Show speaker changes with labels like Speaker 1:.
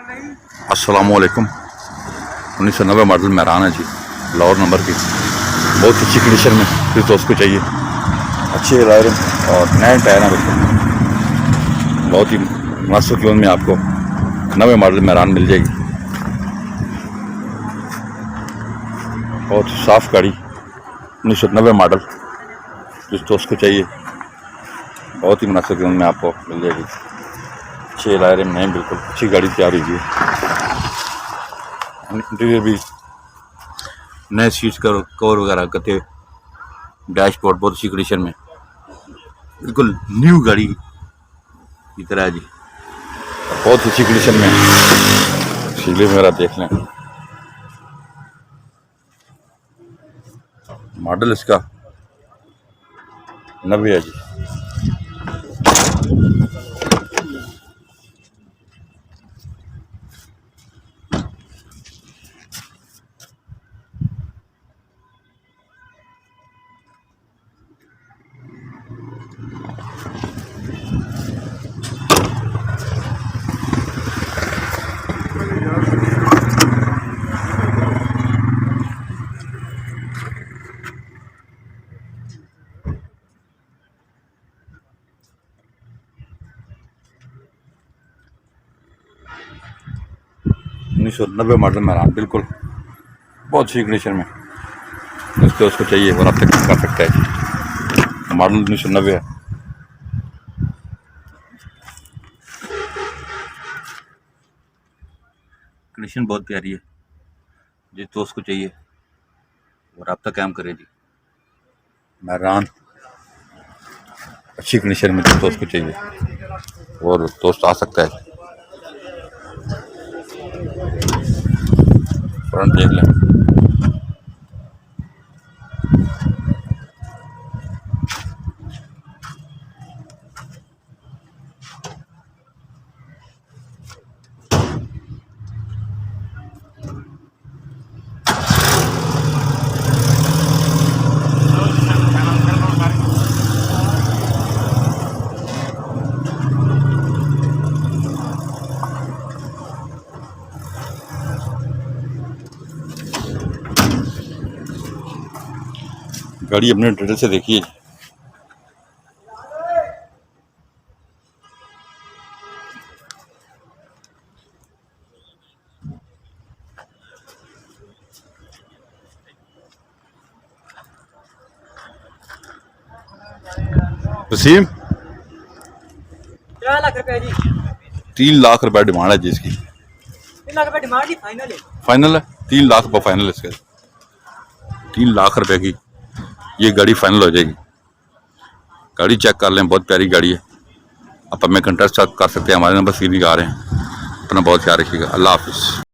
Speaker 1: अस्सलामुअलैकुम। 1990 मॉडल मेहरान है जी, लाहौर नंबर की, बहुत अच्छी कंडीशन में। फिर दोस्त को चाहिए अच्छे वायरिंग और नए टायर हैं बिल्कुल, बहुत ही मुनासिब कीमत में आपको 90 मॉडल मेहरान मिल जाएगी। बहुत साफ़ गाड़ी 1990 मॉडल, जिस दोस्त को चाहिए बहुत ही मुनासिब कीमत में आपको मिल जाएगी। अच्छे लायरे में नहीं, बिल्कुल अच्छी गाड़ी तैयार हुई है। इंटीरियर भी नए सीट्स कवर वगैरह गते, डैशबोर्ड बहुत अच्छी कंडीशन में, बिल्कुल न्यू गाड़ी की तरह है जी, बहुत अच्छी कंडीशन में। शीले वगैरह देख लें, मॉडल इसका 90 है जी। उन्नीस 1990 मॉडल मेहरान, बिल्कुल बहुत अच्छी कंडीशन में। जिसको उसको चाहिए वो आप तक कर सकता है। मॉडल 1990 है। कंडीशन बहुत प्यारी है, जिस दोस्त को चाहिए वो रब्ता कायम करे जी। मेहरान अच्छी कंडीशन में, जिस दोस्त को चाहिए और दोस्त आ सकता है। फ्रंट देख लें, गाड़ी अपने डिटेल से देखिए। वसीम
Speaker 2: 3 लाख रुपए जी।
Speaker 1: 3 लाख रुपए डिमांड है जी इसकी।
Speaker 2: 3 लाख रुपए डिमांड ही फाइनल है।
Speaker 1: फाइनल है 3 लाख रुपये फाइनल है इसका। 3 लाख रुपए की ये गाड़ी फाइनल हो जाएगी। गाड़ी चेक कर लें, बहुत प्यारी गाड़ी है। आप हमें कंटेक्ट कर सकते हैं, हमारे नंबर सीधी आ रहे हैं। अपना बहुत ख्याल रखिएगा। अल्लाह हाफिज़।